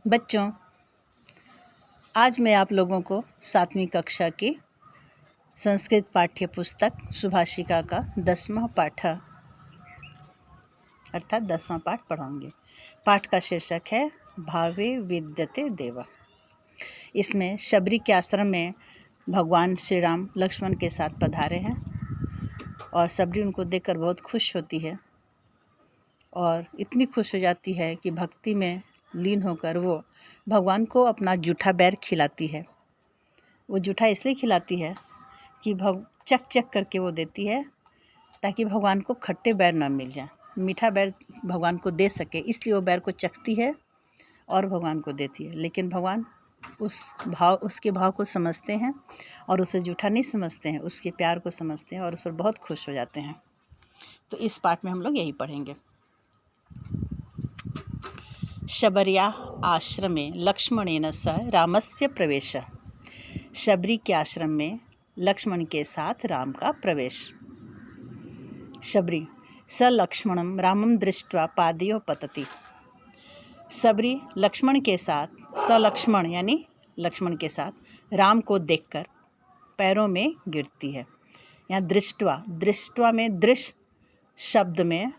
बच्चों, आज मैं आप लोगों को 7वीं कक्षा की संस्कृत पाठ्य पुस्तक सुभाषिका का 10वां पाठ अर्थात 10वां पाठ पढ़ाऊंगी। पाठ का शीर्षक है भावे विद्यते देवा। इसमें शबरी के आश्रम में भगवान श्री राम लक्ष्मण के साथ पधारे हैं और शबरी उनको देखकर बहुत खुश होती है और इतनी खुश हो जाती है कि भक्ति में लीन होकर वो भगवान को अपना जूठा बैर खिलाती है। वो जूठा इसलिए खिलाती है कि चक चक करके वो देती है ताकि भगवान को खट्टे बैर ना मिल जाए, मीठा बैर भगवान को दे सके, इसलिए वो बैर को चखती है और भगवान को देती है। लेकिन भगवान उसके भाव को समझते हैं और उसे जूठा नहीं समझते हैं, उसके प्यार को समझते हैं और उस पर बहुत खुश हो जाते हैं। तो इस पाठ में हम लोग यही पढ़ेंगे। शबर्या आश्रमे लक्ष्मणेन सह रामस्य प्रवेश। शबरी के आश्रम में लक्ष्मण के साथ राम का प्रवेश। शबरी स लक्ष्मणं रामं दृष्ट्वा पादयोः पतति। शबरी लक्ष्मण के साथ लक्ष्मण यानी लक्ष्मण के साथ राम को देखकर पैरों में गिरती है। यहाँ दृष्ट्वा में दृश्य शब्द में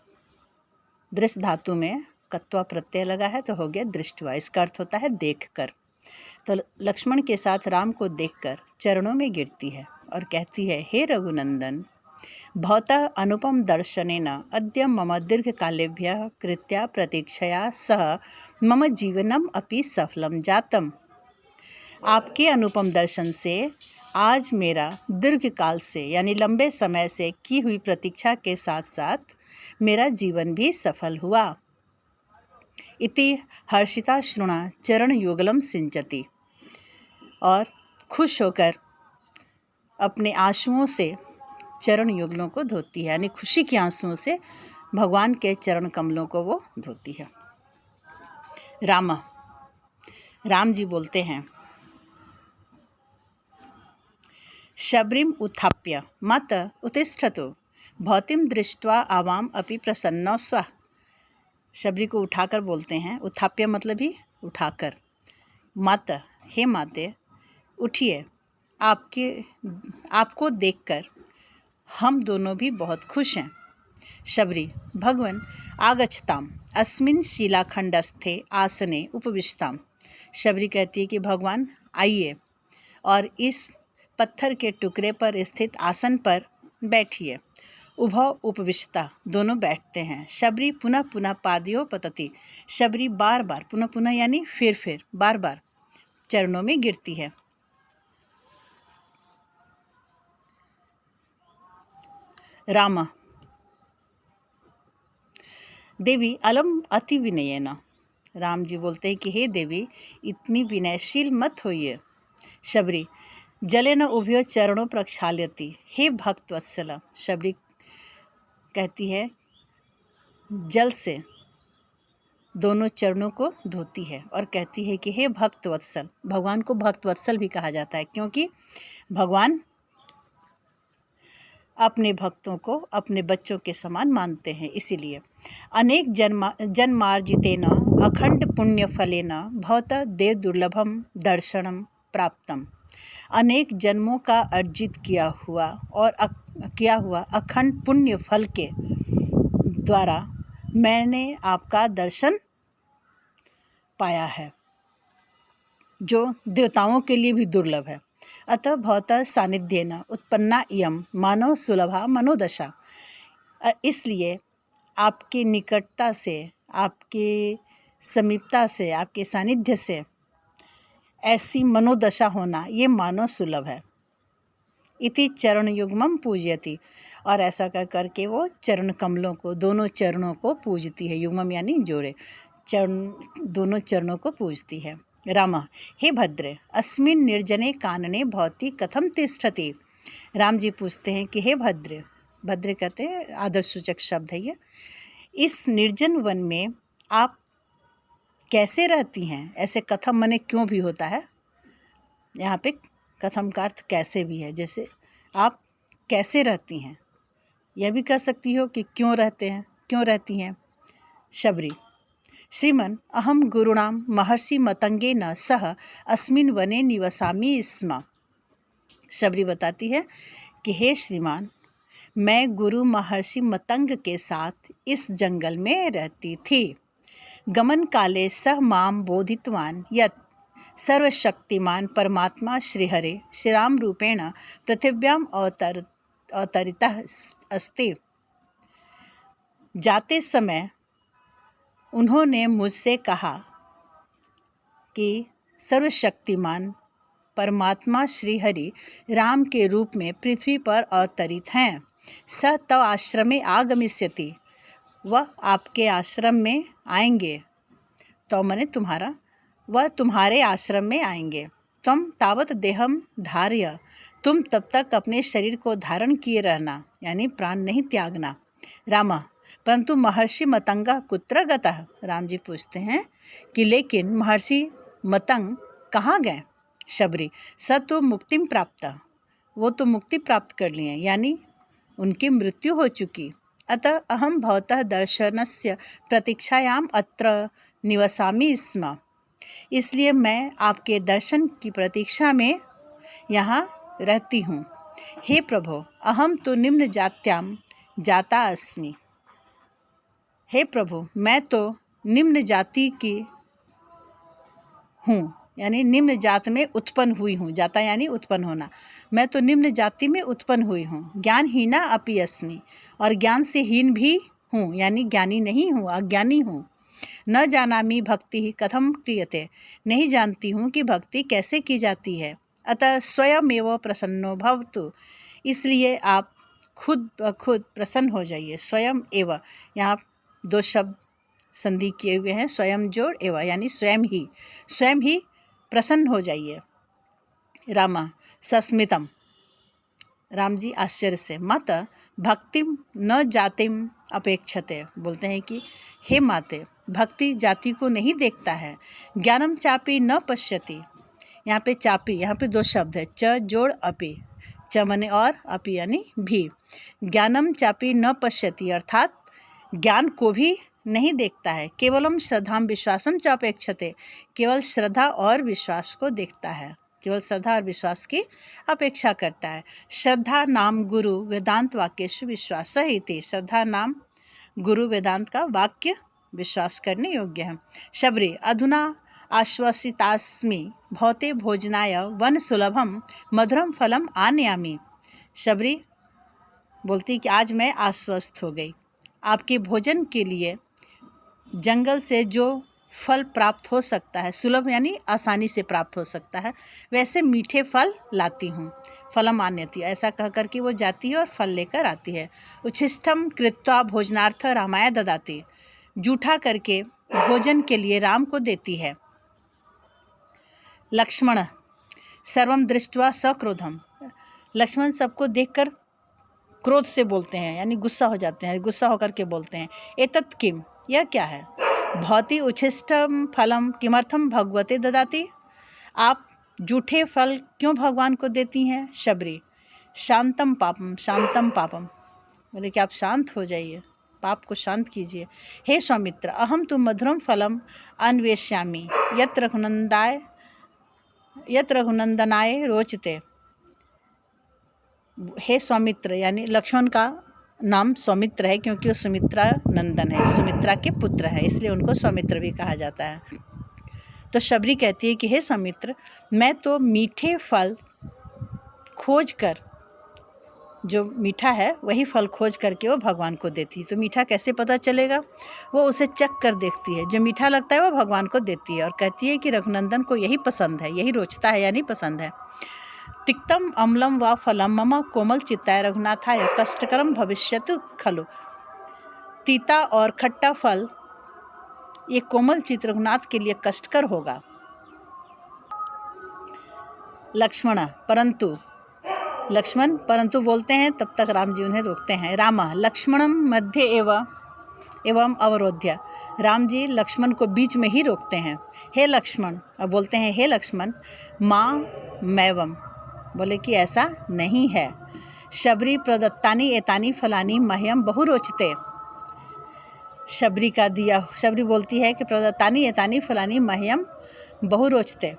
दृश्य धातु में कत्वा प्रत्यय लगा है तो हो गया दृष्ट्वा। इसका अर्थ होता है देखकर। तो लक्ष्मण के साथ राम को देखकर चरणों में गिरती है और कहती है, हे रघुनंदन, भवतः अनुपम दर्शनेन अद्य मम दीर्घकालेभ्यः कृत्या प्रतीक्षया सह मम जीवनम अपि सफलम जातम। आपके अनुपम दर्शन से आज मेरा दीर्घकाल से यानी लंबे समय से की हुई प्रतीक्षा के साथ साथ मेरा जीवन भी सफल हुआ। इति हर्षिता श्रुणा चरण युगलम सिंचती। और खुश होकर अपने आंसुओं से चरण युगलों को धोती है, यानी खुशी के आंसुओं से भगवान के चरण कमलों को वो धोती है। राम जी बोलते हैं, शबरीम उत्थाप्य मत उत्तिष्ठतु भवतीं दृष्ट्वा आवाम अपि प्रसन्नो स्वः। शबरी को उठाकर बोलते हैं, उत्थाप्य मतलब ही उठाकर। मत, हे माते, उठिए, आपको देखकर हम दोनों भी बहुत खुश हैं। शबरी भगवन् आगच्छताम अस्मिन् शिलाखंडस्थे आसने उपविष्टाम। शबरी कहती है कि भगवान आइए और इस पत्थर के टुकड़े पर स्थित आसन पर बैठिए। उभौ उपविष्टा, दोनों बैठते हैं। शबरी पुनः पुनः पादयोः पतति। शबरी बार बार, पुनः पुनः यानी फिर बार बार चरणों में गिरती है। राम देवी अलम अति विनयेन। राम जी बोलते हैं कि हे देवी, इतनी विनयशील मत होइए। शबरी जलेन उभयो चरणों प्रक्षाल्यति। हे भक्त वत्सल। शबरी कहती है जल से दोनों चरणों को धोती है और कहती है कि हे भक्त वत्सल। भगवान को भक्त वत्सल भी कहा जाता है क्योंकि भगवान अपने भक्तों को अपने बच्चों के समान मानते हैं। इसीलिए अनेक जन्मार्जितेन अखंड पुण्य फलेन भवतः देव दुर्लभम दर्शनम प्राप्तम। अनेक जन्मों का अर्जित किया हुआ अखंड पुण्य फल के द्वारा मैंने आपका दर्शन पाया है, जो देवताओं के लिए भी दुर्लभ है। अतः भवतः सानिध्येन उत्पन्ना इयं मानव सुलभा मनोदशा। इसलिए आपकी निकटता से, आपकी समीपता से, आपके सानिध्य से ऐसी मनोदशा होना ये मानव सुलभ है। इति चरण युग्मम पूजयति। और ऐसा करके वो चरण कमलों को, दोनों चरणों को पूजती है। युग्मम यानी जोड़े, दोनों चरणों को पूजती है। राम हे भद्रे अस्मिन् निर्जने कानने भवती कथम तिष्ठति। राम जी पूछते हैं कि हे भद्रे कहते हैं आदर सूचक शब्द है ये। इस निर्जन वन में आप कैसे रहती हैं? ऐसे कथम मने क्यों भी होता है, यहाँ पे कथम का अर्थ कैसे भी है। जैसे आप कैसे रहती हैं, यह भी कह सकती हो कि क्यों रहती हैं। शबरी श्रीमन् अहम गुरुणां महर्षि मतंगेन सह अस्मिन् वने निवसामि स्म। शबरी बताती है कि हे श्रीमान, मैं गुरु महर्षि मतंग के साथ इस जंगल में रहती थी। गमन काले सह मां बोधितवान् यत् सर्वशक्तिमान परमात्मा श्रीहरे श्रीराम रूपेण पृथिव्याम अवतरितः अस्ति। जाते समय उन्होंने मुझसे कहा कि सर्वशक्तिमान परमात्मा श्रीहरि राम के रूप में पृथ्वी पर अवतरित हैं। स तव आश्रमे आगमिष्यति, वह आपके आश्रम में आएंगे। तो मैंने तुम्हारा, वह तुम्हारे आश्रम में आएंगे। तुम तावत देहम धार्य, तुम तब तक अपने शरीर को धारण किए रहना, यानी प्राण नहीं त्यागना। राम परंतु महर्षि मतंगा कुत्र गतः, राम जी पूछते हैं कि लेकिन महर्षि मतंग कहाँ गए। शबरी स तो मुक्तिम प्राप्त, वो तो मुक्ति प्राप्त कर लिए, यानी उनकी मृत्यु हो चुकी। अतः अहम भवतः दर्शनस्य प्रतीक्षायाम अत्र निवसामि स्म, इसलिए मैं आपके दर्शन की प्रतीक्षा में यहाँ रहती हूँ। हे प्रभु, अहम तो निम्न जात्याम जाता अस्मि। हे प्रभु, मैं तो निम्न जाति की हूँ, यानी निम्न जात में उत्पन्न हुई हूँ। जाता यानी उत्पन्न होना। मैं तो निम्न जाति में उत्पन्न हुई हूँ। ज्ञानहीना अपि अस्मि, और ज्ञान से हीन भी हूँ, यानी ज्ञानी नहीं हूँ, अज्ञानी हूँ। न जानामि भक्ति कथम क्रियते, नहीं जानती हूँ कि भक्ति कैसे की जाती है। अतः स्वयमेव प्रसन्नो भवतु, इसलिए आप खुद ब खुद प्रसन्न हो जाइए। स्वयं एव, यहाँ दो शब्द संधि किए हुए हैं, स्वयं जोड़ एव, यानी स्वयं ही प्रसन्न हो जाइए। रामा सस्मितम, राम जी आश्चर्य से, माता भक्तिम न जातिम अपेक्षते, बोलते हैं कि हे माते, भक्ति जाति को नहीं देखता है। ज्ञानम चापी न पश्यति, यहाँ पे चापी, यहाँ पे दो शब्द है, च जोड़ अपि, च मने और, अपि यानी भी। ज्ञानम चापी न पश्यति अर्थात ज्ञान को भी नहीं देखता है। केवलम श्रद्धाम विश्वासम च अपेक्षते, केवल श्रद्धा और विश्वास को देखता है, केवल श्रद्धा और विश्वास की अपेक्षा करता है। श्रद्धा नाम गुरु वेदांत वाक्येषु विश्वास इति, श्रद्धा नाम गुरु वेदांत का वाक्य विश्वास करने योग्य है। शबरी अधुना आश्वसितास्मि भवते भोजनाय वन सुलभम मधुरम फलम आनयामि। शबरी बोलती कि आज मैं आश्वस्त हो गई, आपके भोजन के लिए जंगल से जो फल प्राप्त हो सकता है, सुलभ यानी आसानी से प्राप्त हो सकता है, वैसे मीठे फल लाती हूँ। फलम आन्यति, ऐसा कह कर के वो जाती है और फल लेकर आती है। उच्छिष्टम कृत्वा भोजनार्थ रामाय ददाति, जूठा करके भोजन के लिए राम को देती है। लक्ष्मण सर्वम दृष्ट्वा सक्रोधम, लक्ष्मण सबको देखकर क्रोध से बोलते हैं, यानी गुस्सा हो जाते हैं, गुस्सा होकर के बोलते हैं। एतत् किम, यह क्या है। भवती उच्छिष्टम फलम किमर्थम भगवते ददाति, आप जूठे फल क्यों भगवान को देती हैं। शबरी शांतम पापम, बोले कि आप शांत हो जाइए, पाप को शांत कीजिए। हे सौमित्र, अहम तो मधुरम फलम अन्वेष्यामि यत्र रघुनंदनाय रोचते। हे सौमित्र, यानी लक्ष्मण का नाम सौमित्र है क्योंकि वो सुमित्रा नंदन है, सुमित्रा के पुत्र है, इसलिए उनको सौमित्र भी कहा जाता है। तो शबरी कहती है कि हे सौमित्र, मैं तो मीठे फल खोज कर, जो मीठा है वही फल खोज करके वो भगवान को देती है। तो मीठा कैसे पता चलेगा, वो उसे चख कर देखती है, जो मीठा लगता है वो भगवान को देती है और कहती है कि रघुनंदन को यही पसंद है, यही रोचता है, यानी पसंद है। तिक्तम अम्लम व फलम मम कोमल चित्ताय रघुनाथाय कष्टकरम भविष्यतु खलु, तीता और खट्टा फल ये कोमल चित्त रघुनाथ के लिए कष्टकर होगा। लक्ष्मण परंतु बोलते हैं, तब तक राम जी उन्हें रोकते हैं। रामा लक्ष्मणम मध्य एवं अवरोध्य, राम जी लक्ष्मण को बीच में ही रोकते हैं। हे लक्ष्मण, अब बोलते हैं हे लक्ष्मण, माँ मैवम, बोले कि ऐसा नहीं है। शबरी प्रदत्तानि एतानि फलानि मह्यम बहु रोचते। शबरी का दिया। शबरी बोलती है कि प्रदत्तानि एतानि फलानि मह्यम बहु रोचते,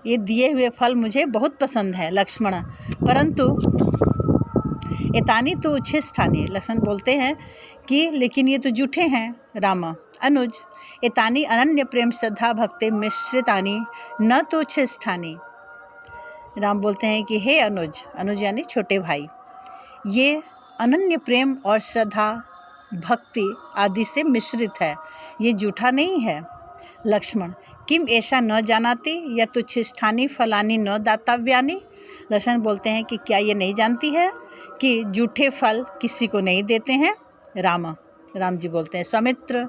ये दिए हुए फल मुझे बहुत पसंद है लक्ष्मण, परंतु एतानि तो उच्छिष्टानि। लक्ष्मण बोलते हैं कि लेकिन ये तो जूठे हैं। राम अनुज एतानि अनन्य प्रेम श्रद्धा भक्ति मिश्रितानि न तो उच्छिष्टानि। राम बोलते हैं कि हे अनुज, अनुज यानी छोटे भाई, ये अनन्य प्रेम और श्रद्धा भक्ति आदि से मिश्रित है, ये जूठा नहीं है। लक्ष्मण किम ऐसा न जानाति यत् उच्छिष्टानि फलानि न दातव्यानि। लक्ष्मण बोलते हैं कि क्या ये नहीं जानती है कि जूठे फल किसी को नहीं देते हैं। राम जी बोलते हैं सौमित्र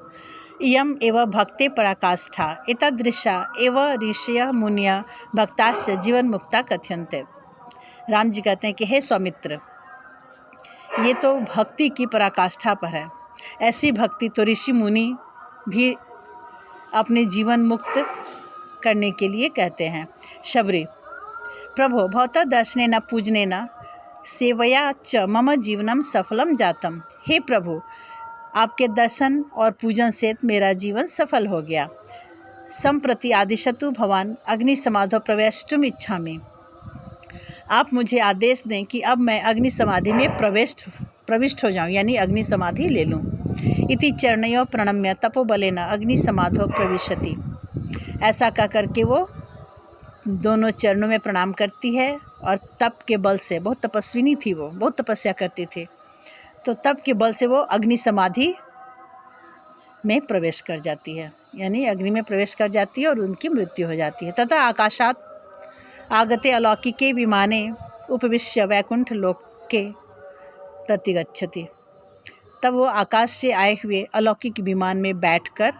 इयम एव भक्ते पराकाष्ठा एतादृशा एव ऋषय मुनिय भक्ताश्च जीवन मुक्ता कथ्यन्ते। राम जी कहते हैं कि हे सौमित्र, ये तो भक्ति की पराकाष्ठा पर है, ऐसी भक्ति तो ऋषि मुनि भी अपने जीवन मुक्त करने के लिए कहते हैं। शबरी प्रभो भवतः दर्शनेन पूजनेन सेवया च मम जीवनम सफलम जातम। हे प्रभु, आपके दर्शन और पूजन से मेरा जीवन सफल हो गया। संप्रति आदिशतु भवान अग्नि समाधौ प्रवेष्टुम इच्छामि। आप मुझे आदेश दें कि अब मैं अग्नि समाधि में प्रविष्ट हो जाऊं, यानी अग्नि समाधि ले लूं। इति चरणयों प्रणम्य तपोबलेन अग्नि समाधौ प्रविशति। ऐसा कह करके वो दोनों चरणों में प्रणाम करती है और तप के बल से, बहुत तपस्विनी थी वो, बहुत तपस्या करती थी, तो तप के बल से वो अग्नि समाधि में प्रवेश कर जाती है, यानी अग्नि में प्रवेश कर जाती है और उनकी मृत्यु हो जाती है। तथा आकाशात आगते अलौकिके विमाने उपविश्य वैकुंठ लोके प्रतिगच्छति। तब वो आकाश से आए हुए अलौकिक विमान में बैठकर